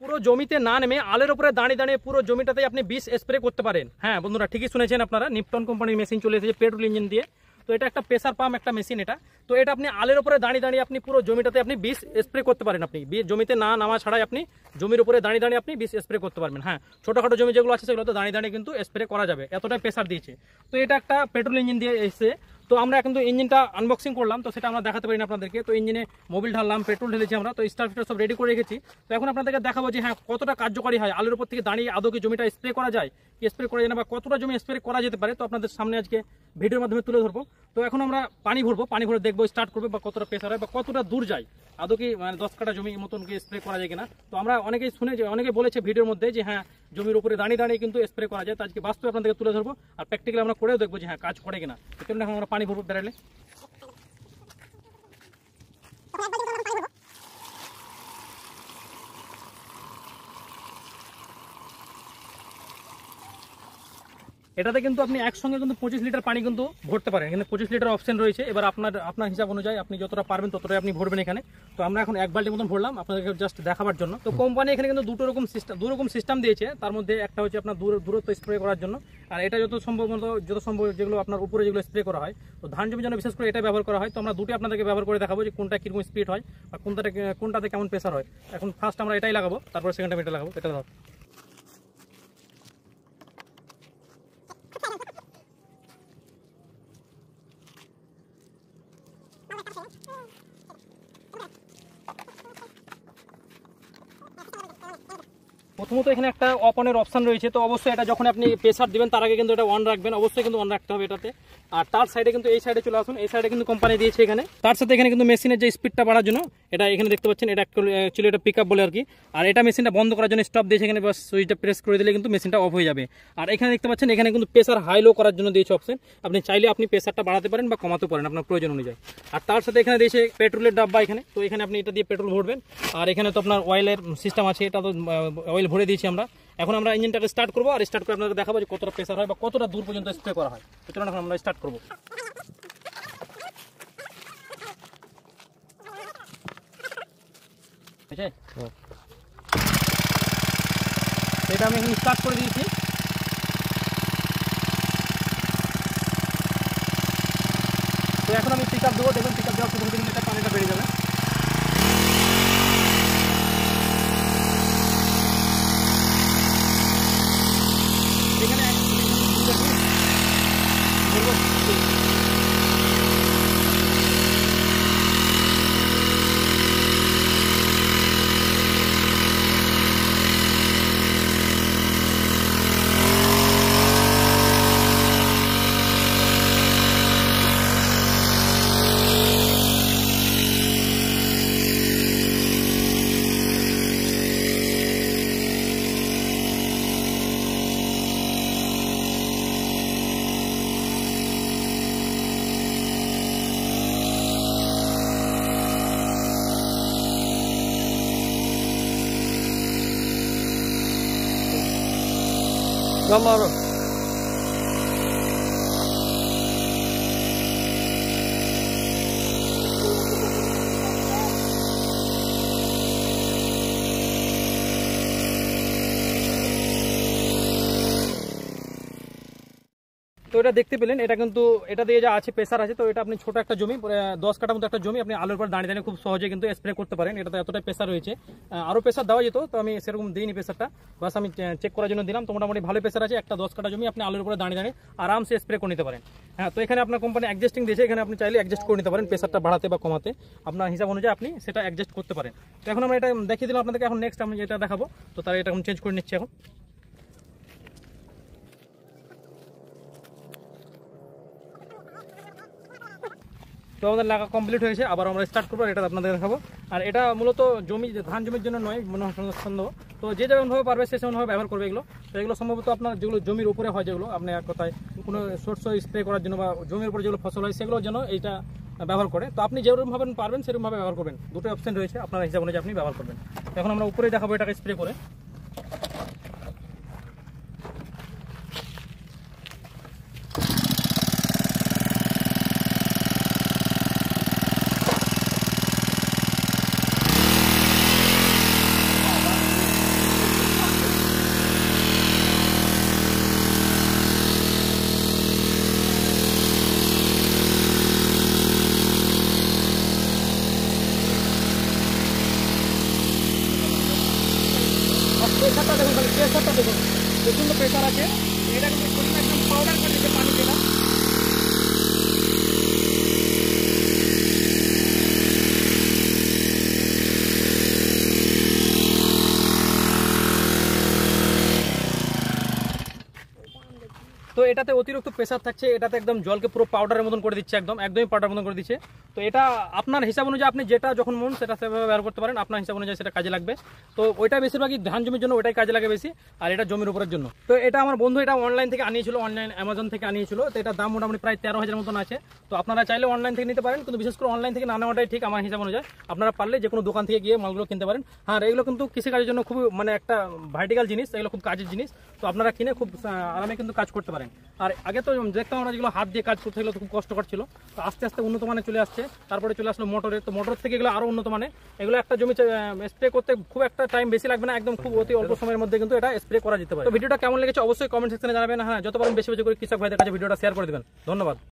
পুরো জমিতে না নেমে আলের উপরে দাঁড়িয়ে দাঁড়িয়ে পুরো জমিটাতে আপনি বিষ স্প্রে করতে পারেন। হ্যাঁ বন্ধুরা, ঠিকই শুনেছেন আপনারা, নিপটন কোম্পানির মেশিন চলে এসেছে পেট্রোল ইঞ্জিন দিয়ে। তো এটা একটা প্রেসার পাম্প একটা মেশিন এটা। তো এটা আপনি আলের উপরে দাঁড়িয়ে দাঁড়িয়ে আপনি পুরো জমিটাতে আপনি বিষ স্প্রে করতে পারেন। আপনি জমিতে না নামা ছাড়াই আপনি জমির উপরে দাঁড়িয়ে দাঁড়িয়ে আপনি বিষ স্প্রে করতে পারবেন। হ্যাঁ, ছোটোখাটো জমি যেগুলো আছে সেগুলো তো দাঁড়িয়ে দাঁড়িয়ে কিন্তু স্প্রে করা যাবে, এতটাই প্রেসার দিয়েছে। তো এটা একটা পেট্রোল ইঞ্জিন দিয়ে এসে, তো আমরা কিন্তু ইঞ্জিনটা আনবক্সিং করলাম, তো সেটা আমরা দেখাতে পারি না আপনাদেরকে। তো ইঞ্জিনে মোবিল ঢাললাম, পেট্রোল ঢেলেছি আমরা, তো স্টার ফিটার সব রেডি করে রেখেছি। তো এখন আপনাদেরকে দেখাবো যে হ্যাঁ কতটা কার্যকরী হয়, আলুর উপর থেকে দাঁড়িয়ে আদৌ কি জমিটা স্প্রে করা যায় কি স্প্রে করা যায় না, বা কতটা জমি স্প্রে করা যেতে পারে। তো আপনাদের সামনে আজকে ভিডিওর মাধ্যমে তুলে ধরবো। তো এখন আমরা পানি ভরবো, পানি ভরে দেখবো স্টার্ট করবো বা কতটা প্রেসার হয় বা কতটা দূর যায়, আদৌ কি মানে 10 কাঠা জমি মতন কি স্প্রে করা যায় কিনা। তো আমরা অনেকেই শুনে যে অনেকে বলেছে ভিডিওর মধ্যে যে হ্যাঁ জমির উপরে দাঁড়িয়ে দাঁড়িয়ে কিন্তু স্প্রে করা যায়। তো আজকে বাস্তবে আপনাদেরকে তুলে ধরবো আর প্র্যাকটিক্যালি আমরা করেও দেখবো যে হ্যাঁ কাজ করে কিনা। এখন আমরা পানি ভরবো বেড়ালে। এটাতে কিন্তু আপনি একসঙ্গে কিন্তু 25 লিটার পানি কিন্তু ভরতে পারেন। এখানে 25 লিটার অপশন রয়েছে। এবার আপনার হিসাব অনুযায়ী আপনি যতটা পারবেন ততটাই আপনি ভরবেন এখানে। তো আমরা এখন 1 বালতি মতন ভরলাম আপনাদেরকে জাস্ট দেখাবার জন্য। তো কোম্পানি এখানে কিন্তু দুটো রকম সিস্টেম দিয়েছে। তার মধ্যে একটা হচ্ছে আপনার দূরত্ব স্প্রে করার জন্য, আর এটা যত সম্ভব যেগুলো আপনার উপরে যেগুলো স্প্রে করা হয়, তো ধান জমির জন্য বিশেষ করে এটা ব্যবহার করা হয়। তো আমরা দুটো আপনাদেরকে ব্যবহার করে দেখাবো যে কোনটা কিরকম স্পিড হয় আর কোনটাতে কেমন প্রেসার হয়। এখন ফার্স্ট আমরা এটাই লাগাবো, তারপর সেকেন্ড টাইম এটা লাগাবো। এটা ধর প্রথমত এখানে একটা অনের অপশন রয়েছে। তো অবশ্যই এটা যখন আপনি প্রেসার দিবেন তার আগে কিন্তু এটা অন রাখবেন, অবশ্যই কিন্তু অন রাখতে হবে এটাতে। আর তার সাইডে কিন্তু এই সাইডে চলে আসুন, এই সাইডে কিন্তু কোম্পানি দিয়েছে এখানে। তার সাথে এখানে কিন্তু মেশিনের যে স্পিডটা বাড়ার জন্য এটা এখানে দেখতে পাচ্ছেন, এটা অ্যাকচুয়ালি এটা পিক আপ বলে আর কি। আর এটা মেশিনটা বন্ধ করার জন্য স্টপ দিয়েছে এখানে, বাস সুইচটা প্রেস করে দিলে কিন্তু মেশিনটা অফ হয়ে যাবে। আর এখানে দেখতে পাচ্ছেন এখানে কিন্তু প্রেসার হাই লো করার জন্য দিয়েছে অপশন, আপনি চাইলে আপনি প্রেসারটা বাড়াতে পারেন বা কমাতে পারেন আপনার প্রয়োজন অনুযায়ী। আর তার সাথে এখানে দিয়েছে পেট্রোলের ডাব্বা এখানে। তো এখানে আপনি এটা দিয়ে পেট্রোল ভরবেন। আর এখানে তো আপনার অয়েলের সিস্টেম আছে, এটা তো অয়েল ভরে দিয়েছি আমরা। এখন আমরা ইঞ্জিনটাকে স্টার্ট করবো আর স্টার্ট করে আপনাদের দেখাবো যে কতটা প্রেসার হয় বা কতটা দূর পর্যন্ত স্প্রে করা হয়। তো চলুন এখন আমরা স্টার্ট করবো। ঠিক আছে, এটা আমি এখন স্টার্ট করে দিয়েছি। তো এখন আমি পিক আপ দেবো, দেখুন পিক আপ দেওয়ার সাথে সাথে এটা পানিটা বেড়ে যাবে। Vamos. তো এটা দেখতে পেলেন, এটা কিন্তু এটা দিয়ে যা আছে প্রেসার আছে। তো এটা আপনি ছোট একটা জমি 10 কাঠার মতো একটা জমি আপনি আলুর উপর দাঁড়িয়ে দাঁড়িয়ে খুব সহজে কিন্তু স্প্রে করতে পারেন। এটাতে এতটাই প্রেসার রয়েছে, আরও প্রেসার দেওয়া যেত, তো আমি সেরকম দিইনি প্রেসারটা, বাস আমি চেক করার জন্য দিলাম। তো মোটামুটি ভালো প্রেসার আছে, একটা 10 কাঠা জমি আপনি আলুর উপরে দাঁড়িয়ে দাঁড়িয়ে আরামসে স্প্রে করে নিতে পারেন। হ্যাঁ, তো এখানে আপনার কোম্পানি অ্যাডজাস্টিং দিয়েছে, এখানে আপনি চাইলে অ্যাডজাস্ট করে নিতে পারেন প্রেসারটা বাড়াতে বা কমাতে, আপনার হিসাব অনুযায়ী আপনি সেটা অ্যাডজাস্ট করতে পারেন। তো এখন আমরা এটা দেখিয়ে দিলাম আপনাদেরকে। এখন নেক্সট আমি যেটা দেখাবো, তো তারা এটা এখন চেঞ্জ করে নিচ্ছি এখন। তো আমাদের লাগা কমপ্লিট হয়েছে, আবার আমরা স্টার্ট করবো, এটা আপনাদের দেখাবো। আর এটা মূলত ধান জমির জন্য নয়, মনে হয় সন্দেহ। তো যে যেমনভাবে পারবে সে সেমনভাবে ব্যবহার করবে এগুলো। তো এগুলো সম্ভবত আপনার যেগুলো জমির উপরে হয়, যেগুলো আপনি এক কথায় কোনো শস্য স্প্রে করার জন্য বা জমির উপরে যেগুলো ফসল হয় সেগুলোর জন্য এইটা ব্যবহার করে। তো আপনি যেরকমভাবে পারবেন সেরকমভাবে ব্যবহার করবেন, দুটো অপশন রয়েছে, আপনার হিসাব অনুযায়ী আপনি ব্যবহার করবেন। এখন আমরা উপরে দেখাবো এটাকে স্প্রে করে। প্রেসারটা দেখুন, তাহলে প্রেসারটা দেখুন, প্রচণ্ড প্রেসার আছে। এটা কিন্তু শরীরে একদম পাউডার করে দিচ্ছে পানি কেনা। তো এটাতে অতিরিক্ত প্রেসার থাকছে, এটাতে একদম জলকে পুরো পাউডারের মতন করে দিচ্ছে, একদমই পাউডার মতন করে দিচ্ছে। তো এটা আপনার হিসাব অনুযায়ী আপনি যেটা যখন মন সেটা সেভাবে ব্যবহার করতে পারেন, আপনার হিসাব অনুযায়ী সেটা কাজে লাগবে। তো ওইটা বেশিরভাগই ধান জমির জন্য ওইটাই কাজে লাগে বেশি, আর এটা জমির উপরের জন্য। তো এটা আমার বন্ধু এটা অনলাইন থেকে আনিয়েছিল, অনলাইন অ্যামাজন থেকে আনিয়েছিল। তো এটার দাম মোটামুটি প্রায় 13,000 মতন আছে। তো আপনারা চাইলে অনলাইন থেকে নিতে পারেন, কিন্তু বিশেষ করে অনলাইন থেকে না নেওয়াটাই ঠিক আমার হিসাব অনুযায়ী। আপনারা পারলে যে কোনো দোকান থেকে গিয়ে মালগুলো কিনতে পারেন। হ্যাঁ, এগুলো কিন্তু কৃষিকাজের জন্য খুব মানে একটা ভার্টিক্যাল জিনিস, এগুলো খুব কাজের জিনিস। তো আপনারা কিনে খুব আরামে কিন্তু কাজ করতে পারেন। আর আগে তো দেখতাম আমরা যেগুলো হাত দিয়ে কাজ করতে গেলে তো খুব কষ্টকর ছিল। তো আস্তে আস্তে উন্নত মানে চলে আসছে, তারপরে চলে আসলো মোটরে। তো মোটর থেকে এগুলো আরো উন্নত মানে, এগুলো একটা জমি স্প্রে করতে খুব একটা টাইম বেশি লাগবে না, একদম খুব অতি অল্প সময়ের মধ্যে কিন্তু এটা স্প্রে করা যেতে পারে। তো ভিডিওটা কেমন লেগেছে অবশ্যই কমেন্ট সেকশনে জানাবেন। হ্যাঁ, যত পারেন বেশি বেশি করে কৃষক ভাইদের কাছে ভিডিওটা শেয়ার করে দেবেন। ধন্যবাদ।